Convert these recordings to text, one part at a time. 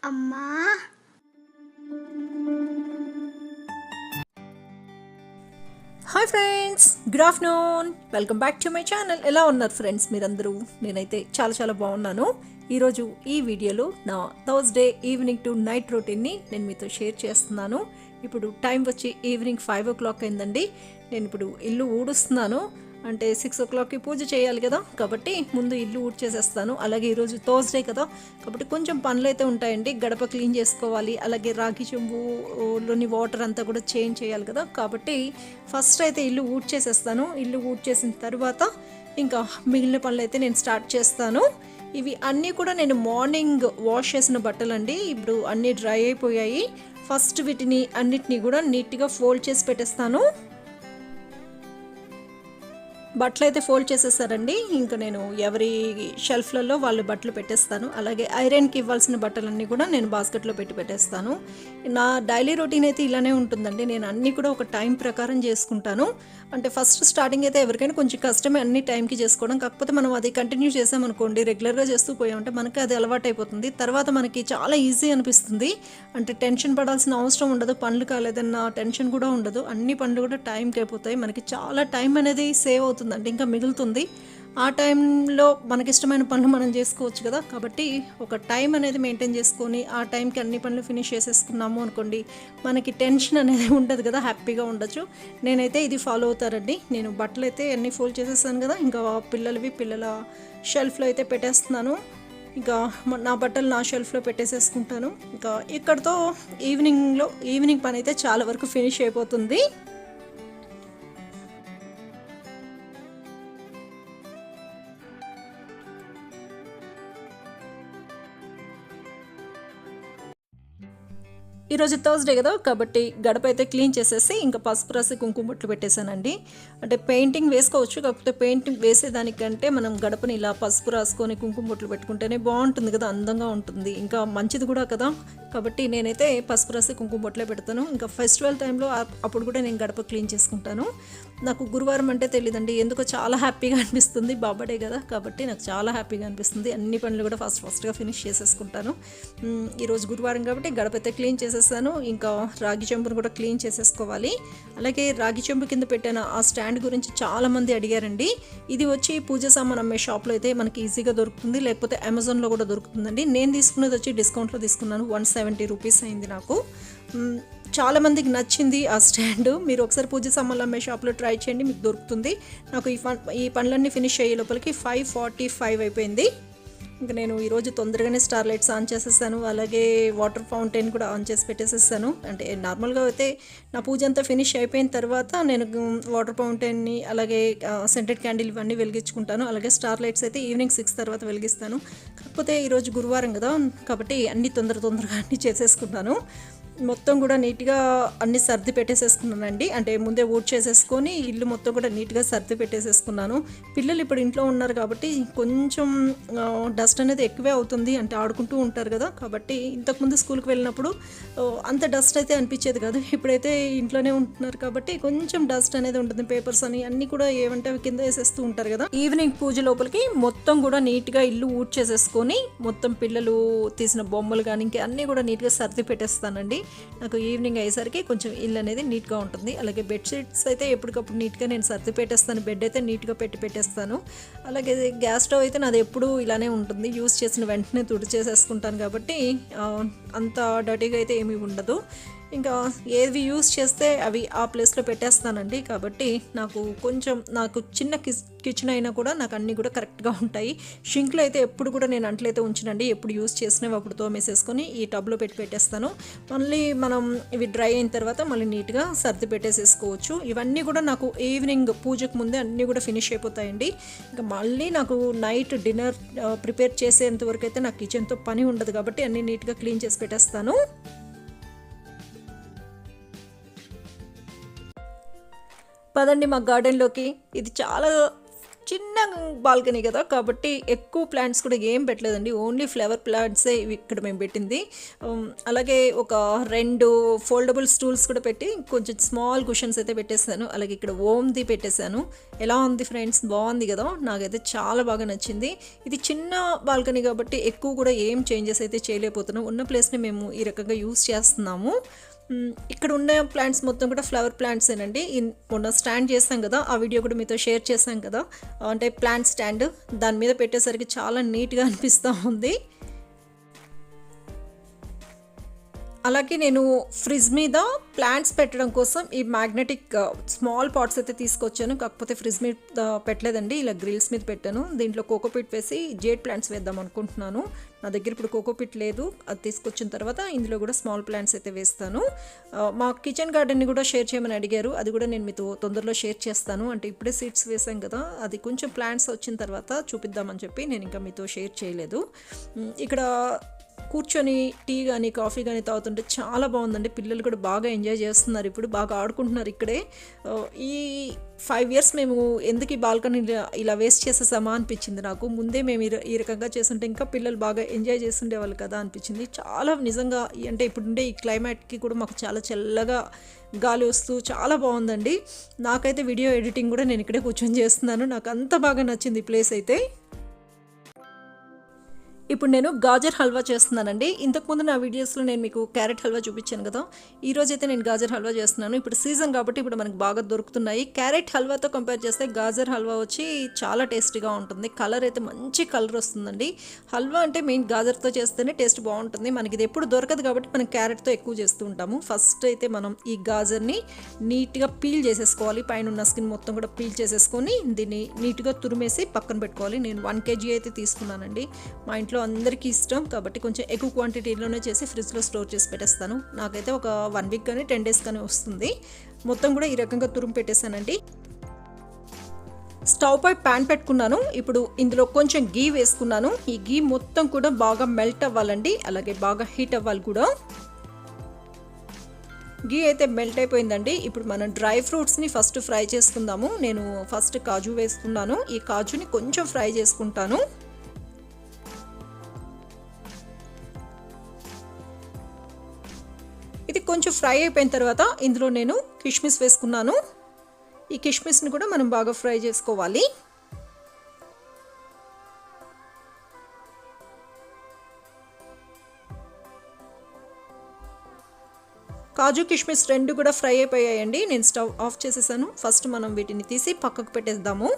అమ్మా. Hi friends, good afternoon. Welcome back to my channel. ఎలా ఉన్నారు ఫ్రెండ్స్ మీరందరూ? నేనైతే చాలా చాలా బాగున్నాను. ఈరోజు ఈ వీడియోలో నా థర్స్డే ఈవినింగ్ టు నైట్ రొటీన్ని నేను మీతో షేర్ చేస్తున్నాను. ఇప్పుడు టైం వచ్చి ఈవినింగ్ 5 o'clock అయిందండి. నేను ఇప్పుడు ఇల్లు ఊడుస్తున్నాను. అంటే 6 o'clockకి పూజ చేయాలి కదా, కాబట్టి ముందు ఇల్లు ఊడ్చేసేస్తాను. అలాగే ఈరోజు థర్స్డే కదా, కాబట్టి కొంచెం పనులు అయితే ఉంటాయండి. గడప క్లీన్ చేసుకోవాలి, అలాగే రాగి చెంబులోని వాటర్ అంతా కూడా చేంజ్ చేయాలి కదా, కాబట్టి ఫస్ట్ అయితే ఇల్లు ఊడ్చేసేస్తాను. ఇల్లు ఊడ్చేసిన తర్వాత ఇంకా మిగిలిన పనులు అయితే నేను స్టార్ట్ చేస్తాను. ఇవి అన్నీ కూడా నేను మార్నింగ్ వాష్ చేసిన బట్టలండి. ఇప్పుడు అన్నీ డ్రై అయిపోయాయి. ఫస్ట్ వీటిని అన్నిటినీ కూడా నీట్గా ఫోల్డ్ చేసి పెట్టేస్తాను. బట్టలు అయితే ఫోల్డ్ చేసేసారండి. ఇంకా నేను ఎవరి షెల్ఫ్లలో వాళ్ళు బట్టలు పెట్టేస్తాను. అలాగే ఐరన్కి ఇవ్వాల్సిన బట్టలన్నీ కూడా నేను బాస్కెట్లో పెట్టి పెట్టేస్తాను. నా డైలీ రొటీన్ అయితే ఇలానే ఉంటుందండి. నేను అన్నీ కూడా ఒక టైం ప్రకారం చేసుకుంటాను. అంటే ఫస్ట్ స్టార్టింగ్ అయితే ఎవరికైనా కొంచెం కష్టమే అన్ని టైంకి చేసుకోవడం. కాకపోతే మనం అది కంటిన్యూ చేసామనుకోండి, రెగ్యులర్గా చేస్తూ పోయామంటే మనకి అది అలవాటు అయిపోతుంది. తర్వాత మనకి చాలా ఈజీ అనిపిస్తుంది. అంటే టెన్షన్ పడాల్సిన అవసరం ఉండదు. పనులు కాలేదన్న టెన్షన్ కూడా ఉండదు. అన్ని పనులు కూడా టైంకి అయిపోతాయి. మనకి చాలా టైం అనేది సేవ్ అవుతుంది, అంటే ఇంకా మిగులుతుంది. ఆ టైంలో మనకిష్టమైన పనులు మనం చేసుకోవచ్చు కదా, కాబట్టి ఒక టైం అనేది మెయింటైన్ చేసుకొని ఆ టైంకి అన్ని పనులు ఫినిష్ చేసేసుకున్నాము అనుకోండి, మనకి టెన్షన్ అనేది ఉండదు కదా, హ్యాపీగా ఉండొచ్చు. నేనైతే ఇది ఫాలో అవుతారండి. నేను బట్టలు అయితే అన్నీ ఫోల్డ్ చేసేస్తాను కదా, ఇంకా పిల్లల షెల్ఫ్లో అయితే పెట్టేస్తున్నాను. ఇంకా నా బట్టలు నా షెల్ఫ్లో పెట్టేసేసుకుంటాను. ఇంకా ఇక్కడితో ఈవినింగ్ పని అయితే చాలా వరకు ఫినిష్ అయిపోతుంది. ఈరోజు థర్స్డే కదా, కాబట్టి గడప అయితే క్లీన్ చేసేసి ఇంకా పసుపు రాసి కుంకుమ బొట్లు పెట్టేశానండి. అంటే పెయింటింగ్ వేసుకోవచ్చు, కాకపోతే పెయింటింగ్ వేసేదానికంటే మనం గడపని ఇలా పసుపు రాసుకొని కుంకుమ బొట్లు పెట్టుకుంటేనే బాగుంటుంది కదా, అందంగా ఉంటుంది, ఇంకా మంచిది కూడా కదా. కాబట్టి నేనైతే పసుపు రాసి కుంకుమ బొట్లే పెడతాను. ఇంకా ఫెస్టివల్ టైంలో అప్పుడు కూడా నేను గడప క్లీన్ చేసుకుంటాను. నాకు గురువారం అంటే తెలియదండి, ఎందుకో చాలా హ్యాపీగా అనిపిస్తుంది. బాబడే కదా, కాబట్టి నాకు చాలా హ్యాపీగా అనిపిస్తుంది. అన్ని పనులు కూడా ఫస్ట్గా ఫినిష్ చేసేసుకుంటాను. ఈరోజు గురువారం కాబట్టి గడప అయితే క్లీన్ చేసేస్తాను. ఇంకా రాగి చెంబును కూడా క్లీన్ చేసేసుకోవాలి. అలాగే రాగి చెంబు కింద పెట్టిన ఆ స్టాండ్ గురించి చాలామంది అడిగారండి. ఇది వచ్చి పూజ సామాన్ అమ్మే షాప్లో అయితే మనకి ఈజీగా దొరుకుతుంది, లేకపోతే అమెజాన్లో కూడా దొరుకుతుందండి. నేను తీసుకున్నది వచ్చి డిస్కౌంట్లో తీసుకున్నాను. 170 రూపీస్ అయింది నాకు. చాలామందికి నచ్చింది ఆ స్టాండ్. మీరు ఒకసారి పూజ సామాన్లు అమ్మే షాప్లో ట్రై చేయండి, మీకు దొరుకుతుంది. నాకు ఈ పనులన్నీ ఫినిష్ అయ్యే లోపలికి 5:45 అయిపోయింది. ఇంకా నేను ఈరోజు తొందరగానే స్టార్ లైట్స్ ఆన్ చేసేసాను. అలాగే వాటర్ ఫౌంటైన్ కూడా ఆన్ చేసి పెట్టేసేసాను. అంటే నార్మల్గా అయితే నా పూజ అంతా ఫినిష్ అయిపోయిన తర్వాత నేను వాటర్ ఫౌంటైన్ని అలాగే సెంటెడ్ క్యాండిల్ ఇవన్నీ వెలిగించుకుంటాను. అలాగే స్టార్ లైట్స్ అయితే ఈవినింగ్ 6 తర్వాత వెలిగిస్తాను. కాకపోతే ఈరోజు గురువారం కదా, కాబట్టి అన్నీ తొందరగా అన్నీ చేసేసుకుంటాను. మొత్తం కూడా నీట్గా అన్ని సర్ది పెట్టేసేసుకున్నానండి. అంటే ముందే చేసేసుకొని ఇల్లు మొత్తం కూడా నీట్గా సర్ది పెట్టేసేసుకున్నాను. పిల్లలు ఇప్పుడు ఇంట్లో ఉన్నారు కాబట్టి కొంచెం డస్ట్ అనేది ఎక్కువే అవుతుంది. అంటే ఆడుకుంటూ ఉంటారు కదా, కాబట్టి ఇంతకుముందు స్కూల్కి వెళ్ళినప్పుడు అంత డస్ట్ అయితే అనిపించేది కాదు. ఇప్పుడైతే ఇంట్లోనే ఉంటున్నారు కాబట్టి కొంచెం డస్ట్ అనేది ఉంటుంది. పేపర్స్ అని అన్నీ కూడా ఏమంటే అవి కింద వేసేస్తూ ఉంటారు కదా. ఈవినింగ్ పూజ లోపలికి మొత్తం కూడా నీట్గా ఇల్లు చేసేసుకొని మొత్తం పిల్లలు తీసిన బొమ్మలు కానీ ఇంకా అన్నీ కూడా నీట్గా సర్ది పెట్టేస్తానండి. నాకు ఈవినింగ్ అయ్యేసరికి కొంచెం ఇల్లు అనేది నీట్గా ఉంటుంది. అలాగే బెడ్షీట్స్ అయితే ఎప్పటికప్పుడు నీట్గా నేను సర్ది పెట్టేస్తాను. బెడ్ అయితే నీట్గా పెట్టేస్తాను. అలాగే గ్యాస్ స్టవ్ అయితే నాది ఎప్పుడూ ఇలానే ఉంటుంది. యూస్ చేసిన వెంటనే తుడిచేసేసుకుంటాను కాబట్టి అంత డర్టీగా అయితే ఏమీ ఉండదు. ఇంకా ఏవి యూస్ చేస్తే అవి ఆ ప్లేస్లో పెట్టేస్తానండి. కాబట్టి నాకు చిన్న కిచెన్ అయినా కూడా నాకు అన్నీ కూడా కరెక్ట్గా ఉంటాయి. షింక్లో అయితే ఎప్పుడు కూడా నేను అంట్లయితే ఉంచినండి. ఎప్పుడు యూస్ చేసినవి అప్పుడు తోమేసేసుకొని ఈ టబ్లో పెట్టేస్తాను. మళ్ళీ మనం ఇవి డ్రై అయిన తర్వాత మళ్ళీ నీట్గా సర్ది పెట్టేసేసుకోవచ్చు. ఇవన్నీ కూడా నాకు ఈవినింగ్ పూజకు ముందే అన్నీ కూడా ఫినిష్ అయిపోతాయండి. ఇంకా మళ్ళీ నాకు నైట్ డిన్నర్ ప్రిపేర్ చేసేంత వరకు అయితే నాకు కిచెన్తో పని ఉండదు, కాబట్టి అన్నీ నీట్గా క్లీన్ చేసి పెట్టేస్తాను. పదండి మా గార్డెన్లోకి. ఇది చాలా చిన్న బాల్కనీ కదా, కాబట్టి ఎక్కువ ప్లాంట్స్ కూడా ఏం పెట్టలేదండి, ఓన్లీ ఫ్లవర్ ప్లాంట్సే ఇక్కడ మేము పెట్టింది. అలాగే ఒక 2 ఫోల్డబుల్ స్టూల్స్ కూడా పెట్టి కొంచెం స్మాల్ కుషన్స్ అయితే పెట్టేశాను. అలాగే ఇక్కడ ఓమ్ది పెట్టేశాను. ఎలా ఉంది ఫ్రెండ్స్, బాగుంది కదా, నాకైతే చాలా బాగా నచ్చింది. ఇది చిన్న బాల్కనీ కాబట్టి ఎక్కువ కూడా ఏం చేంజెస్ అయితే చేయలేకపోతున్నాం, ఉన్న ప్లేస్ని మేము ఈ రకంగా యూస్ చేస్తున్నాము. ఇక్కడ ఉన్న ప్లాంట్స్ మొత్తం కూడా ఫ్లవర్ ప్లాంట్సేనండి. మొన్న స్టాండ్ చేస్తాం కదా, ఆ వీడియో కూడా మీతో షేర్ చేస్తాం కదా, అంటే ప్లాంట్ స్టాండ్, దాని మీద పెట్టేసరికి చాలా నీట్గా అనిపిస్తూ ఉంది. అలాగే నేను ఫ్రిడ్జ్ మీద ప్లాంట్స్ పెట్టడం కోసం ఈ మ్యాగ్నెటిక్ స్మాల్ పాట్స్ అయితే తీసుకొచ్చాను. కాకపోతే ఫ్రిడ్జ్ మీద పెట్టలేదండి, ఇలా గ్రిల్స్ మీద పెట్టాను. దీంట్లో కోకోపిట్ వేసి జేడ్ ప్లాంట్స్ వేద్దాం అనుకుంటున్నాను. నా దగ్గర ఇప్పుడు కోకోపిట్ లేదు, అది తీసుకొచ్చిన తర్వాత ఇందులో కూడా స్మాల్ ప్లాంట్స్ అయితే వేస్తాను. మా కిచెన్ గార్డెన్ని కూడా షేర్ చేయమని అడిగారు, అది కూడా నేను మీతో తొందరలో షేర్ చేస్తాను. అంటే ఇప్పుడే సీడ్స్ వేసాం కదా, అది కొంచెం ప్లాంట్స్ వచ్చిన తర్వాత చూపిద్దామని చెప్పి నేను ఇంకా మీతో షేర్ చేయలేదు. ఇక్కడ కూర్చొని టీ కానీ కాఫీ కానీ తాగుతుంటే చాలా బాగుందండి. పిల్లలు కూడా బాగా ఎంజాయ్ చేస్తున్నారు, ఇప్పుడు బాగా ఆడుకుంటున్నారు ఇక్కడే. ఈ 5 years మేము ఎందుకు ఈ బాల్కనీ ఇలా వేస్ట్ చేసేసామా అనిపించింది నాకు. ముందే మేము ఈ రకంగా చేస్తుంటే ఇంకా పిల్లలు బాగా ఎంజాయ్ చేస్తుండేవాళ్ళు కదా అనిపించింది. చాలా నిజంగా అంటే ఇప్పుడుండే ఈ క్లైమేట్కి కూడా మాకు చాలా చల్లగా గాలి వస్తూ చాలా బాగుందండి. నాకైతే వీడియో ఎడిటింగ్ కూడా నేను ఇక్కడే కూర్చొని చేస్తున్నాను, నాకు అంత బాగా నచ్చింది ఈ ప్లేస్ అయితే. ఇప్పుడు నేను గాజర్ హల్వా చేస్తున్నానండి. ఇంతకుముందు నా వీడియోస్లో నేను మీకు క్యారెట్ హల్వా చూపించాను కదా, ఈరోజు అయితే నేను గాజర్ హల్వా చేస్తున్నాను. ఇప్పుడు సీజన్ కాబట్టి ఇప్పుడు మనకు బాగా దొరుకుతున్నాయి. క్యారెట్ హల్వాతో కంపేర్ చేస్తే గాజర్ హల్వా వచ్చి చాలా టేస్టీగా ఉంటుంది. కలర్ అయితే మంచి కలర్ వస్తుందండి. హల్వా అంటే మెయిన్ గాజర్తో చేస్తేనే టేస్ట్ బాగుంటుంది. మనకి ఇది ఎప్పుడు దొరకదు కాబట్టి మనం క్యారెట్తో ఎక్కువ చేస్తూ ఉంటాము. ఫస్ట్ అయితే మనం ఈ గాజర్ని నీట్గా పీల్ చేసేసుకోవాలి, పైన ఉన్న స్కిన్ మొత్తం కూడా పీల్ చేసేసుకొని దీన్ని నీట్గా తురిమేసి పక్కన పెట్టుకోవాలి. నేను 1 kg అయితే తీసుకున్నానండి. మా ఇంట్లో అందరికీ ఇష్టం కాబట్టి కొంచెం ఎక్కువ క్వాంటిటీలోనే చేసి ఫ్రిడ్జ్లో స్టోర్ చేసి పెట్టేస్తాను. నాకైతే ఒక 1 week కానీ 10 days కానీ వస్తుంది. మొత్తం కూడా ఈ రకంగా తురుము పెట్టేశానండి. స్టవ్ పై ప్యాన్ పెట్టుకున్నాను. ఇప్పుడు ఇందులో కొంచెం గీ వేసుకున్నాను. ఈ గీ మొత్తం కూడా బాగా మెల్ట్ అవ్వాలండి, అలాగే బాగా హీట్ అవ్వాలి కూడా. గీ అయితే మెల్ట్ అయిపోయిందండి. ఇప్పుడు మనం డ్రై ఫ్రూట్స్ని ఫస్ట్ ఫ్రై చేసుకుందాము. నేను ఫస్ట్ కాజు వేసుకున్నాను. ఈ కాజుని కొంచెం ఫ్రై చేసుకుంటాను. ఇది కొంచెం ఫ్రై అయిపోయిన తర్వాత ఇందులో నేను కిష్మిస్ వేసుకున్నాను. ఈ కిష్మిస్ని కూడా మనం బాగా ఫ్రై చేసుకోవాలి. కాజు కిష్మిస్ 2 కూడా ఫ్రై అయిపోయాయండి. నేను స్టవ్ ఆఫ్ చేసేసాను. ఫస్ట్ మనం వీటిని తీసి పక్కకు పెట్టేద్దాము.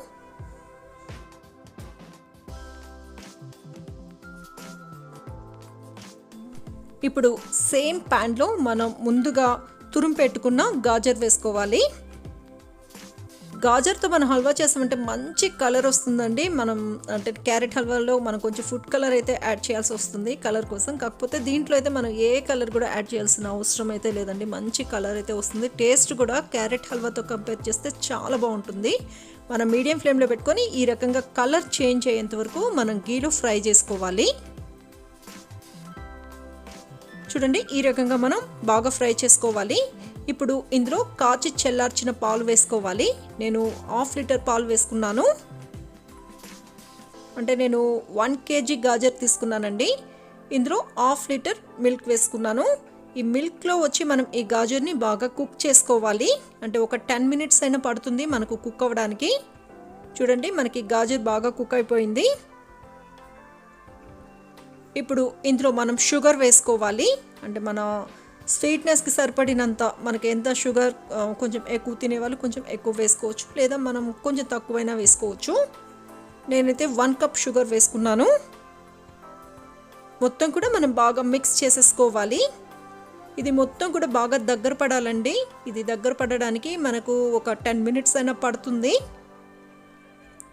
ఇప్పుడు సేమ్ ప్యాన్లో మనం ముందుగా తురుము పెట్టుకున్న గాజర్ వేసుకోవాలి. గాజర్తో మనం హల్వా చేసామంటే మంచి కలర్ వస్తుందండి. మనం అంటే క్యారెట్ హల్వాలో మనం కొంచెం ఫుడ్ కలర్ అయితే యాడ్ చేయాల్సి వస్తుంది కలర్ కోసం. కాకపోతే దీంట్లో అయితే మనం ఏ కలర్ కూడా యాడ్ చేయాల్సిన అవసరం అయితే లేదండి. మంచి కలర్ అయితే వస్తుంది. టేస్ట్ కూడా క్యారెట్ హల్వాతో కంపేర్ చేస్తే చాలా బాగుంటుంది. మనం మీడియం ఫ్లేమ్లో పెట్టుకొని ఈ రకంగా కలర్ చేంజ్ అయ్యేంత వరకు మనం గీలో ఫ్రై చేసుకోవాలి. చూడండి, ఈ రకంగా మనం బాగా ఫ్రై చేసుకోవాలి. ఇప్పుడు ఇందులో కాచి చల్లార్చిన పాలు వేసుకోవాలి. నేను 1/2 liter పాలు వేసుకున్నాను. అంటే నేను 1 kg గాజర్ తీసుకున్నానండి. ఇందులో 1/2 liter మిల్క్ వేసుకున్నాను. ఈ మిల్క్లో వచ్చి మనం ఈ గాజర్ని బాగా కుక్ చేసుకోవాలి. అంటే ఒక 10 minutes అయినా పడుతుంది మనకు కుక్ అవ్వడానికి. చూడండి, మనకి గాజర్ బాగా కుక్ అయిపోయింది. ఇప్పుడు ఇందులో మనం షుగర్ వేసుకోవాలి. అంటే మన స్వీట్నెస్కి సరిపడినంత మనకి ఎంత షుగర్ కొంచెం ఎక్కువ తినేవాళ్ళు కొంచెం ఎక్కువ వేసుకోవచ్చు, లేదా మనం కొంచెం తక్కువైనా వేసుకోవచ్చు. నేనైతే 1 cup షుగర్ వేసుకున్నాను. మొత్తం కూడా మనం బాగా మిక్స్ చేసేసుకోవాలి. ఇది మొత్తం కూడా బాగా దగ్గర పడాలండి. ఇది దగ్గర పడడానికి మనకు ఒక 10 minutes అయినా పడుతుంది.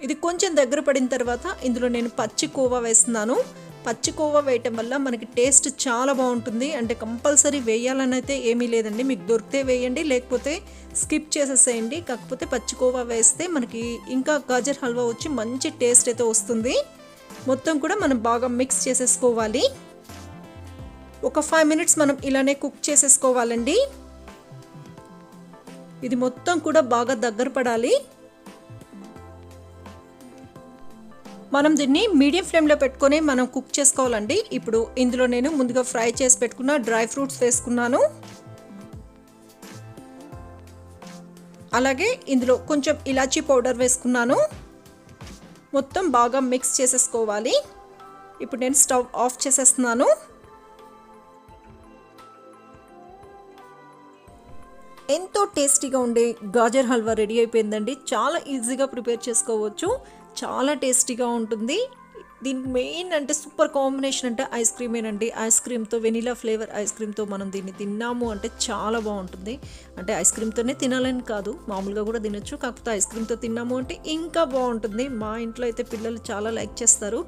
ఇది కొంచెం దగ్గర పడిన తర్వాత ఇందులో నేను పచ్చి కోవా వేస్తున్నాను. పచ్చి కోవా వేయటం వల్ల మనకి టేస్ట్ చాలా బాగుంటుంది. అంటే కంపల్సరీ వేయాలని అయితే ఏమీ లేదండి, మీకు దొరికితే వేయండి, లేకపోతే స్కిప్ చేసేసేయండి. కాకపోతే పచ్చి కోవా వేస్తే మనకి ఇంకా గాజర్ హల్వా వచ్చి మంచి టేస్ట్ అయితే వస్తుంది. మొత్తం కూడా మనం బాగా మిక్స్ చేసేసుకోవాలి. ఒక 5 minutes మనం ఇలానే కుక్ చేసేసుకోవాలండి. ఇది మొత్తం కూడా బాగా దగ్గర పడాలి. మనం దీన్ని మీడియం ఫ్లేమ్లో పెట్టుకొని మనం కుక్ చేసుకోవాలండి. ఇప్పుడు ఇందులో నేను ముందుగా ఫ్రై చేసి పెట్టుకున్న డ్రై ఫ్రూట్స్ వేసుకున్నాను. అలాగే ఇందులో కొంచెం ఇలాచీ పౌడర్ వేసుకున్నాను. మొత్తం బాగా మిక్స్ చేసేసుకోవాలి. ఇప్పుడు నేను స్టవ్ ఆఫ్ చేసేస్తున్నాను. ఎంతో టేస్టీగా ఉండే గాజర్ హల్వా రెడీ అయిపోయిందండి. చాలా ఈజీగా ప్రిపేర్ చేసుకోవచ్చు, చాలా టేస్టీగా ఉంటుంది. దీనికి మెయిన్ అంటే సూపర్ కాంబినేషన్ అంటే ఐస్ క్రీమేనండి. ఐస్ క్రీమ్తో, వెనిలా ఫ్లేవర్ ఐస్ క్రీమ్తో మనం దీన్ని తిన్నాము అంటే చాలా బాగుంటుంది. అంటే ఐస్ క్రీమ్తోనే తినాలని కాదు, మామూలుగా కూడా తినొచ్చు, కాకపోతే ఐస్ క్రీమ్తో తిన్నాము అంటే ఇంకా బాగుంటుంది. మా ఇంట్లో అయితే పిల్లలు చాలా లైక్ చేస్తారు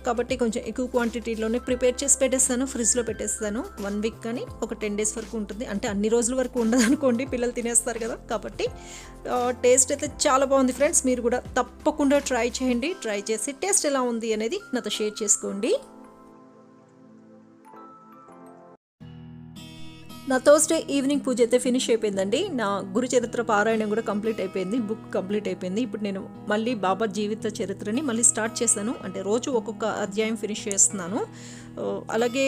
కాబట్టి కొంచెం ఎక్కువ క్వాంటిటీలోనే ప్రిపేర్ చేసి పెట్టేస్తాను, ఫ్రిడ్జ్లో పెట్టేస్తాను. 1 వీక్ కానీ ఒక 10 డేస్ వరకు ఉంటుంది. అంటే అన్ని రోజుల వరకు ఉండదు అనుకోండి, పిల్లలు తినేస్తారు కదా. కాబట్టి టేస్ట్ అయితే చాలా బాగుంది ఫ్రెండ్స్. మీరు కూడా తప్పకుండా ట్రై చేయండి. ట్రై చేసి టేస్ట్ ఎలా ఉంది అనేది నాతో షేర్ చేసుకోండి. నా థర్స్డే ఈవినింగ్ పూజ అయితే ఫినిష్ అయిపోయిందండి. నా గురు చరిత్ర పారాయణం కూడా కంప్లీట్ అయిపోయింది, బుక్ కంప్లీట్ అయిపోయింది. ఇప్పుడు నేను మళ్ళీ బాబా జీవిత చరిత్రని మళ్ళీ స్టార్ట్ చేశాను. అంటే రోజు ఒక్కొక్క అధ్యాయం ఫినిష్ చేస్తున్నాను. అలాగే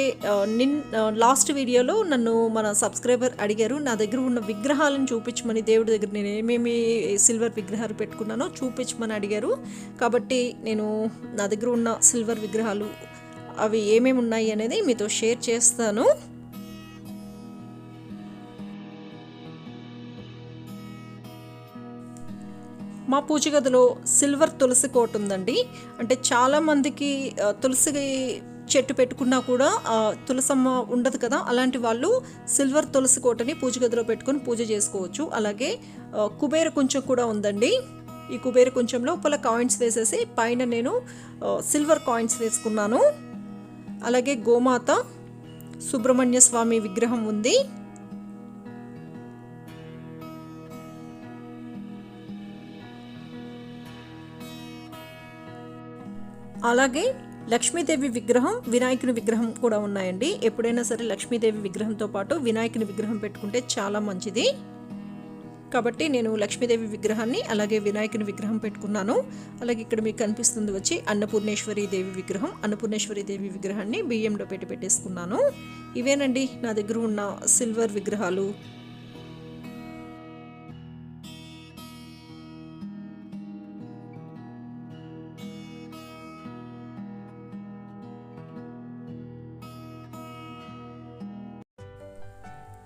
లాస్ట్ వీడియోలో నన్ను మన సబ్స్క్రైబర్ అడిగారు నా దగ్గర ఉన్న విగ్రహాలను చూపించమని, దేవుడి దగ్గర నేను ఏమేమి సిల్వర్ విగ్రహాలు పెట్టుకున్నానో చూపించమని అడిగారు. కాబట్టి నేను నా దగ్గర ఉన్న సిల్వర్ విగ్రహాలు అవి ఏమేమి ఉన్నాయి అనేది మీతో షేర్ చేస్తాను. మా పూజ గదిలో సిల్వర్ తులసి కోట ఉందండి. అంటే చాలామందికి తులసి చెట్టు పెట్టుకున్నా కూడా తులసమ్మ ఉండదు కదా, అలాంటి వాళ్ళు సిల్వర్ తులసి కోటని పూజ గదిలో పెట్టుకొని పూజ చేసుకోవచ్చు. అలాగే కుబేర కుంచం కూడా ఉందండి. ఈ కుబేర కుంచంలో లోపల కాయిన్స్ వేసేసి పైన నేను సిల్వర్ కాయిన్స్ వేసుకున్నాను. అలాగే గోమాత, సుబ్రహ్మణ్య స్వామి విగ్రహం ఉంది. అలాగే లక్ష్మీదేవి విగ్రహం, వినాయకుని విగ్రహం కూడా ఉన్నాయండి. ఎప్పుడైనా సరే లక్ష్మీదేవి విగ్రహంతో పాటు వినాయకుని విగ్రహం పెట్టుకుంటే చాలా మంచిది. కాబట్టి నేను లక్ష్మీదేవి విగ్రహాన్ని అలాగే వినాయకుని విగ్రహం పెట్టుకున్నాను. అలాగే ఇక్కడ మీకు కనిపిస్తుంది వచ్చి అన్నపూర్ణేశ్వరి దేవి విగ్రహం. అన్నపూర్ణేశ్వరి దేవి విగ్రహాన్ని బియ్యంలో పెట్టేసుకున్నాను. ఇవేనండి నా దగ్గర ఉన్న సిల్వర్ విగ్రహాలు.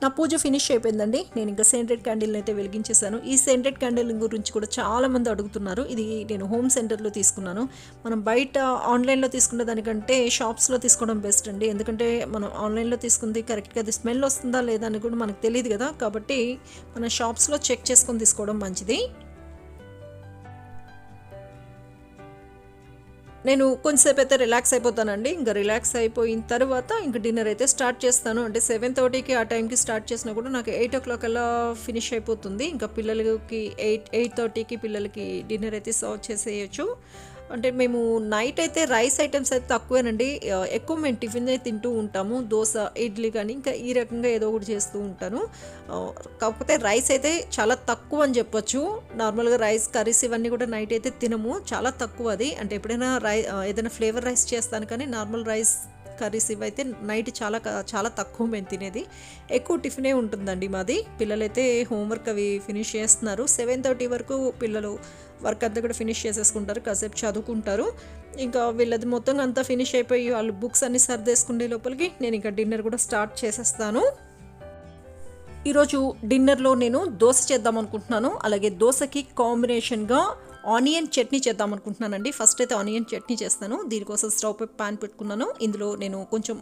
నా పూజ ఫినిష్ అయిపోయిందండి. నేను ఇంకా సెంటెడ్ క్యాండిల్ని అయితే వెలిగించేసాను. ఈ సెంటెడ్ క్యాండిల్ గురించి కూడా చాలామంది అడుగుతున్నారు. ఇది నేను హోమ్ సెంటర్లో తీసుకున్నాను. మనం బయట ఆన్లైన్లో తీసుకునే దానికంటే షాప్స్లో తీసుకోవడం బెస్ట్ అండి. ఎందుకంటే మనం ఆన్లైన్లో తీసుకుంది కరెక్ట్గా అది స్మెల్ వస్తుందా లేదా అని కూడా మనకు తెలియదు కదా. కాబట్టి మన షాప్స్లో చెక్ చేసుకొని తీసుకోవడం మంచిది. నేను కొంచెంసేపు అయితే రిలాక్స్ అయిపోతానండి. ఇంకా రిలాక్స్ అయిపోయిన తర్వాత ఇంకా డిన్నర్ అయితే స్టార్ట్ చేస్తాను. అంటే 7:30కి ఆ టైంకి స్టార్ట్ చేసినా కూడా నాకు 8 o'clock అలా ఫినిష్ అయిపోతుంది. ఇంకా పిల్లలకి 8:30కి పిల్లలకి డిన్నర్ అయితే సర్వ్ చేసేయచ్చు. అంటే మేము నైట్ అయితే రైస్ ఐటమ్స్ అయితే తక్కువేనండి. ఎక్కువ మేము టిఫిన్ అయితే తింటూ ఉంటాము, దోశ, ఇడ్లీ కానీ ఇంకా ఈ రకంగా ఏదో ఒకటి చేస్తూ ఉంటాను. కాకపోతే రైస్ అయితే చాలా తక్కువ అని చెప్పొచ్చు. నార్మల్గా రైస్, కర్రీస్ ఇవన్నీ కూడా నైట్ అయితే తినము, చాలా తక్కువ అది. అంటే ఎప్పుడైనా ఏదైనా ఫ్లేవర్ రైస్ చేస్తాను కానీ నార్మల్ రైస్, కర్రీస్ ఇవైతే నైట్ చాలా తక్కువ మేము తినేది. ఎక్కువ టిఫినే ఉంటుందండి మాది. పిల్లలైతే హోంవర్క్ అవి ఫినిష్ చేస్తున్నారు. 7:30 వరకు పిల్లలు వర్క్ అంతా కూడా ఫినిష్ చేసేసుకుంటారు, కాసేపు చదువుకుంటారు. ఇంకా వీళ్ళది మొత్తం అంతా ఫినిష్ అయిపోయి వాళ్ళు బుక్స్ అన్ని సర్దేసుకునే లోపలికి నేను ఇంకా డిన్నర్ కూడా స్టార్ట్ చేసేస్తాను. ఈరోజు డిన్నర్లో నేను దోశ చేద్దాం అనుకుంటున్నాను. అలాగే దోశకి కాంబినేషన్గా ఆనియన్ చట్నీ చేద్దాం అనుకుంటున్నానండి. ఫస్ట్ అయితే ఆనియన్ చట్నీ చేస్తాను. దీనికోసం స్టవ్ పై ప్యాన్ పెట్టుకున్నాను. ఇందులో నేను కొంచెం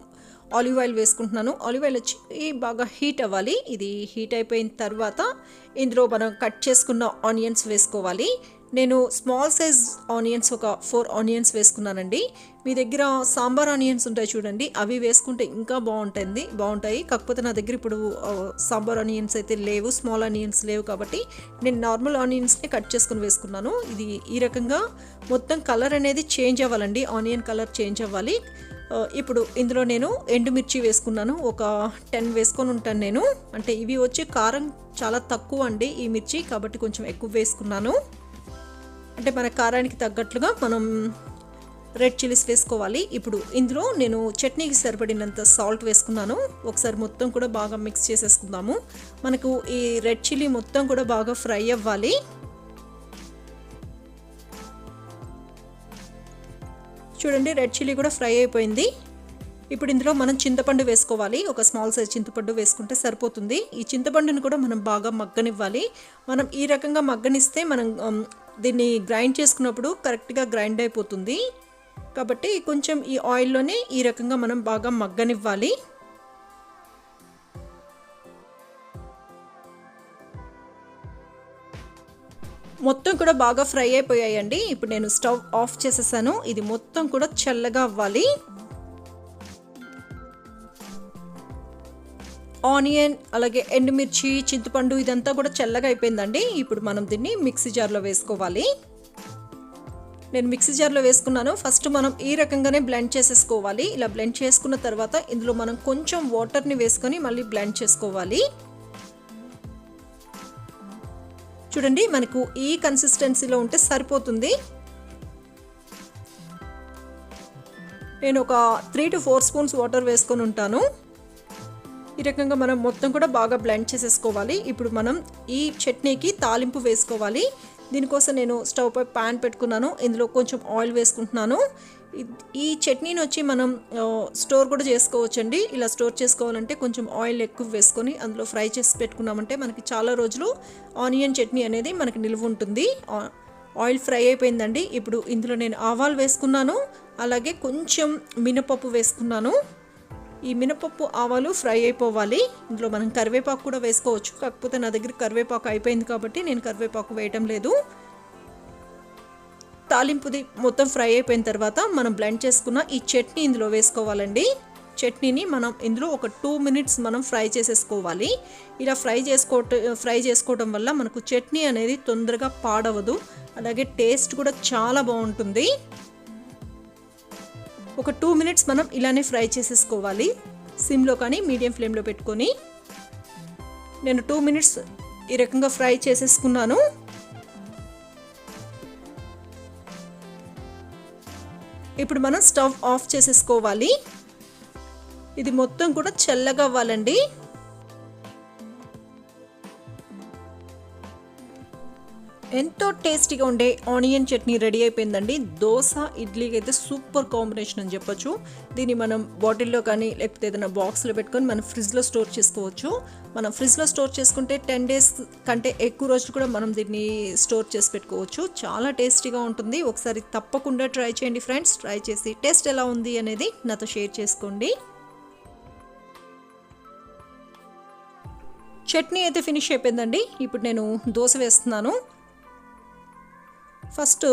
ఆలివ్ ఆయిల్ వేసుకుంటున్నాను. ఆలివ్ ఆయిల్ వచ్చి బాగా హీట్ అవ్వాలి. ఇది హీట్ అయిపోయిన తర్వాత ఇందులో మనం కట్ చేసుకున్న ఆనియన్స్ వేసుకోవాలి. నేను స్మాల్ సైజ్ ఆనియన్స్ ఒక 4 ఆనియన్స్ వేసుకున్నానండి. మీ దగ్గర సాంబార్ ఆనియన్స్ ఉంటాయి చూడండి, అవి వేసుకుంటే ఇంకా బాగుంటాయి. కాకపోతే నా దగ్గర ఇప్పుడు సాంబార్ ఆనియన్స్ అయితే లేవు, స్మాల్ ఆనియన్స్ లేవు. కాబట్టి నేను నార్మల్ ఆనియన్స్ని కట్ చేసుకుని వేసుకున్నాను. ఇది ఈ రకంగా మొత్తం కలర్ అనేది చేంజ్ అవ్వాలండి, ఆనియన్ కలర్ చేంజ్ అవ్వాలి. ఇప్పుడు ఇందులో నేను ఎండుమిర్చి వేసుకున్నాను. ఒక 10 వేసుకొని ఉంటాను నేను. అంటే ఇవి వచ్చి కారం చాలా తక్కువ అండి ఈ మిర్చి, కాబట్టి కొంచెం ఎక్కువ వేసుకున్నాను. అంటే మన కారానికి తగ్గట్లుగా మనం రెడ్ చిల్లీస్ వేసుకోవాలి. ఇప్పుడు ఇందులో నేను చట్నీకి సరిపడినంత సాల్ట్ వేసుకున్నాను. ఒకసారి మొత్తం కూడా బాగా మిక్స్ చేసేసుకుందాము. మనకు ఈ రెడ్ చిల్లీ మొత్తం కూడా బాగా ఫ్రై అవ్వాలి. చూడండి, రెడ్ చిల్లీ కూడా ఫ్రై అయిపోయింది. ఇప్పుడు ఇందులో మనం చింతపండు వేసుకోవాలి. ఒక స్మాల్ సైజ్ చింతపండు వేసుకుంటే సరిపోతుంది. ఈ చింతపండుని కూడా మనం బాగా మగ్గనివ్వాలి. మనం ఈ రకంగా మగ్గనిస్తే మనం దీన్ని గ్రైండ్ చేసుకున్నప్పుడు కరెక్ట్గా గ్రైండ్ అయిపోతుంది. కాబట్టి కొంచెం ఈ ఆయిల్లోనే ఈ రకంగా మనం బాగా మగ్గనివ్వాలి. మొత్తం కూడా బాగా ఫ్రై అయిపోయాయండి. ఇప్పుడు నేను స్టవ్ ఆఫ్ చేసేసాను. ఇది మొత్తం కూడా చల్లగా అవ్వాలి. ఆనియన్ అలాగే ఎండుమిర్చి చింతపండు ఇదంతా కూడా చల్లగా అయిపోయిందండి. ఇప్పుడు మనం దీన్ని మిక్సీ జార్లో వేసుకోవాలి. నేను మిక్సీ జార్లో వేసుకున్నాను. ఫస్ట్ మనం ఈ రకంగానే బ్లెండ్ చేసేసుకోవాలి. ఇలా బ్లెండ్ చేసుకున్న తర్వాత ఇందులో మనం కొంచెం వాటర్ని వేసుకొని మళ్ళీ బ్లెండ్ చేసుకోవాలి. చూడండి, మనకు ఈ కన్సిస్టెన్సీలో ఉంటే సరిపోతుంది. నేను ఒక 3 to 4 స్పూన్స్ వాటర్ వేసుకొని ఉంటాను. ఈ రకంగా మనం మొత్తం కూడా బాగా బ్లెండ్ చేసేసుకోవాలి. ఇప్పుడు మనం ఈ చట్నీకి తాలింపు వేసుకోవాలి. దీనికోసం నేను స్టవ్ పై ప్యాన్ పెట్టుకున్నాను. ఇందులో కొంచెం ఆయిల్ వేసుకుంటున్నాను. ఈ చట్నీని వచ్చి మనం స్టోర్ కూడా చేసుకోవచ్చండి. ఇలా స్టోర్ చేసుకోవాలంటే కొంచెం ఆయిల్ ఎక్కువ వేసుకొని అందులో ఫ్రై చేసి పెట్టుకున్నామంటే మనకి చాలా రోజులు ఆనియన్ చట్నీ అనేది మనకి నిల్వ ఉంటుంది. ఆయిల్ ఫ్రై అయిపోయిందండి. ఇప్పుడు ఇందులో నేను ఆవాలు వేసుకున్నాను. అలాగే కొంచెం మినపప్పు వేసుకున్నాను. ఈ మినపప్పు ఆవాలు ఫ్రై అయిపోవాలి. ఇందులో మనం కరివేపాకు కూడా వేసుకోవచ్చు. కాకపోతే నా దగ్గర కరివేపాకు అయిపోయింది కాబట్టి నేను కరివేపాకు వేయటం లేదు. తాలింపుది మొత్తం ఫ్రై అయిపోయిన తర్వాత మనం బ్లెండ్ చేసుకున్న ఈ చట్నీ ఇందులో వేసుకోవాలండి. చట్నీని మనం ఇందులో ఒక 2 minutes మనం ఫ్రై చేసేసుకోవాలి. ఇలా ఫ్రై చేసుకోవడం వల్ల మనకు చట్నీ అనేది తొందరగా పాడవదు. అలాగే టేస్ట్ కూడా చాలా బాగుంటుంది. ఒక 2 minutes మనం ఇలానే ఫ్రై చేసేసుకోవాలి. సిమ్లో కానీ మీడియం ఫ్లేమ్లో పెట్టుకొని నేను 2 minutes ఈ రకంగా ఫ్రై చేసేసుకున్నాను. ఇప్పుడు మనం స్టవ్ ఆఫ్ చేసేసుకోవాలి. ఇది మొత్తం కూడా చల్లగా అవ్వాలండి. ఎంతో టేస్టీగా ఉండే ఆనియన్ చట్నీ రెడీ అయిపోయిందండి. దోశ ఇడ్లీకి అయితే సూపర్ కాంబినేషన్ అని చెప్పొచ్చు. దీన్ని మనం బాటిల్లో కానీ లేకపోతే ఏదైనా బాక్స్లో పెట్టుకొని మనం ఫ్రిడ్జ్లో స్టోర్ చేసుకోవచ్చు. మనం ఫ్రిడ్జ్లో స్టోర్ చేసుకుంటే 10 days కంటే ఎక్కువ రోజులు కూడా మనం దీన్ని స్టోర్ చేసి పెట్టుకోవచ్చు. చాలా టేస్టీగా ఉంటుంది. ఒకసారి తప్పకుండా ట్రై చేయండి ఫ్రెండ్స్. ట్రై చేసి టేస్ట్ ఎలా ఉంది అనేది నాతో షేర్ చేసుకోండి. చట్నీ అయితే ఫినిష్ అయిపోయిందండి. ఇప్పుడు నేను దోశ వేస్తున్నాను. ఫస్ట్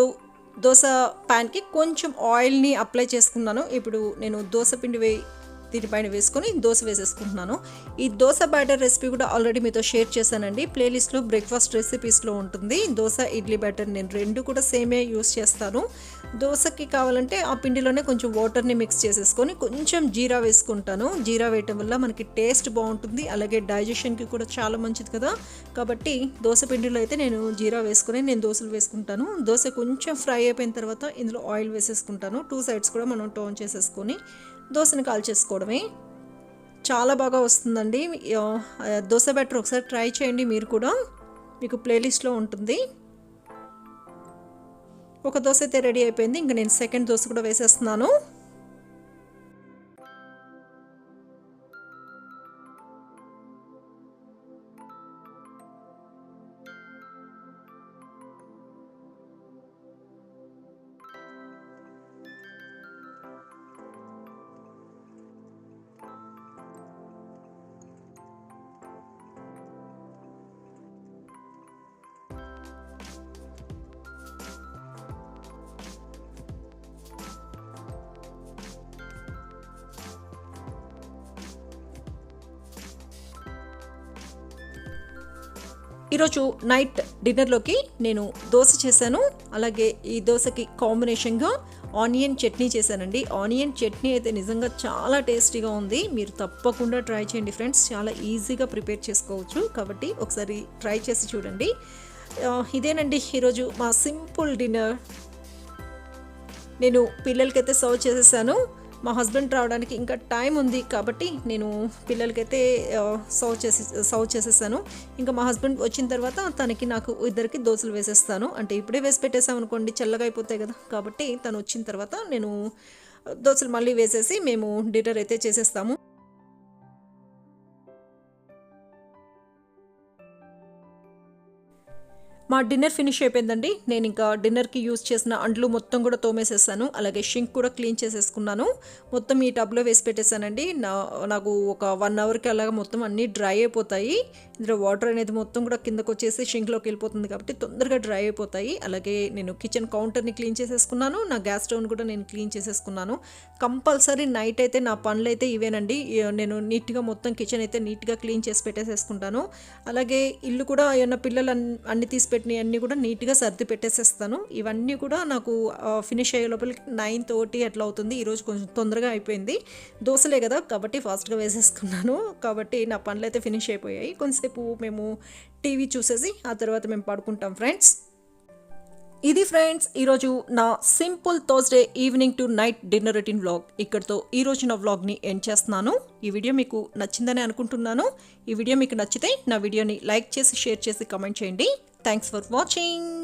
దోశ ప్యాన్కి కొంచెం ఆయిల్ని అప్లై చేసుకున్నాను. ఇప్పుడు నేను దోశ పిండి దీనిపైన వేసుకొని దోశ వేసేసుకుంటున్నాను. ఈ దోశ బ్యాటర్ రెసిపీ కూడా ఆల్రెడీ మీతో షేర్ చేశానండి. ప్లేలిస్ట్లో బ్రేక్ఫాస్ట్ రెసిపీస్లో ఉంటుంది. దోశ ఇడ్లీ బ్యాటర్ నేను 2 కూడా సేమే యూస్ చేస్తాను. దోశకి కావాలంటే ఆ పిండిలోనే కొంచెం వాటర్ని మిక్స్ చేసేసుకొని కొంచెం జీరా వేసుకుంటాను. జీరా వేయటం వల్ల మనకి టేస్ట్ బాగుంటుంది. అలాగే డైజెషన్కి కూడా చాలా మంచిది కదా. కాబట్టి దోశ పిండిలో అయితే నేను జీరా వేసుకొని నేను దోశలు వేసుకుంటాను. దోశ కొంచెం ఫ్రై అయిపోయిన తర్వాత ఇందులో ఆయిల్ వేసేసుకుంటాను. 2 sides కూడా మనం టర్న్ చేసేసుకొని దోశని కాల్చేసుకోవడమే. చాలా బాగా వస్తుందండి. దోశ బ్యాటర్ ఒకసారి ట్రై చేయండి మీరు కూడా. మీకు ప్లేలిస్ట్లో ఉంటుంది. ఒక దోశ అయితే రెడీ అయిపోయింది. ఇంకా నేను సెకండ్ దోశ కూడా వేసేస్తున్నాను. ఈరోజు నైట్ డిన్నర్లోకి నేను దోశ చేశాను. అలాగే ఈ దోశకి కాంబినేషన్గా ఆనియన్ చట్నీ చేశానండి. ఆనియన్ చట్నీ అయితే నిజంగా చాలా టేస్టీగా ఉంది. మీరు తప్పకుండా ట్రై చేయండి ఫ్రెండ్స్. చాలా ఈజీగా ప్రిపేర్ చేసుకోవచ్చు. కాబట్టి ఒకసారి ట్రై చేసి చూడండి. ఇదేనండి ఈరోజు మా సింపుల్ డిన్నర్. నేను పిల్లలకైతే సర్వ్ చేసేసాను. మా హస్బెండ్ రావడానికి ఇంకా టైం ఉంది కాబట్టి నేను పిల్లలకైతే సర్వ్ చేసేసాను. ఇంకా మా హస్బెండ్ వచ్చిన తర్వాత తనకి నాకు ఇద్దరికి దోశలు వేసేస్తాను. అంటే ఇప్పుడే వేసి పెట్టేసామనుకోండి చల్లగా అయిపోతాయి కదా, కాబట్టి తను వచ్చిన తర్వాత నేను దోశలు మళ్ళీ వేసేసి మేము డిన్నర్ అయితే చేసేస్తాము. మా డిన్నర్ ఫినిష్ అయిపోయిందండి. నేను ఇంకా డిన్నర్కి యూజ్ చేసిన అంట్లు మొత్తం కూడా తోమేసేసాను. అలాగే షింక్ కూడా క్లీన్ చేసేసుకున్నాను. మొత్తం ఈ టబ్లో వేసి పెట్టేశానండి. నాకు ఒక 1 అవర్కి అలాగా మొత్తం అన్నీ డ్రై అయిపోతాయి. ఇందులో వాటర్ అనేది మొత్తం కూడా కిందకు వచ్చేసి షింక్లోకి వెళ్ళిపోతుంది కాబట్టి తొందరగా డ్రై అయిపోతాయి. అలాగే నేను కిచెన్ కౌంటర్ని క్లీన్ చేసేసుకున్నాను. నా గ్యాస్ స్టవ్ని కూడా నేను క్లీన్ చేసేసుకున్నాను. కంపల్సరీ నైట్ అయితే నా పనులు అయితే ఇవేనండి. నేను నీట్గా మొత్తం కిచెన్ అయితే నీట్గా క్లీన్ చేసి పెట్టేసేసుకుంటాను. అలాగే ఇల్లు కూడా ఏమన్నా పిల్లలు అన్ని తీసి అన్నీ కూడా నీట్గా సర్ది పెట్టేసేస్తాను. ఇవన్నీ కూడా నాకు ఫినిష్ అయ్యే లోపలికి 9:30 అట్లా అవుతుంది. ఈరోజు కొంచెం తొందరగా అయిపోయింది. దోశలే కదా కాబట్టి ఫాస్ట్గా వేసేసుకున్నాను. కాబట్టి నా పనులు అయితే ఫినిష్ అయిపోయాయి. కొంతసేపు మేము టీవీ చూసేసి ఆ తర్వాత మేము పడుకుంటాం ఫ్రెండ్స్. ఇది ఫ్రెండ్స్ ఈరోజు నా simple Thursday evening to night dinner routine vlog. ఇక్కడితో ఈరోజు నా వ్లాగ్ని ఎండ్ చేస్తున్నాను. ఈ వీడియో మీకు నచ్చిందని అనుకుంటున్నాను. ఈ వీడియో మీకు నచ్చితే నా వీడియోని లైక్ చేసి షేర్ చేసి కామెంట్ చేయండి. Thanks for watching.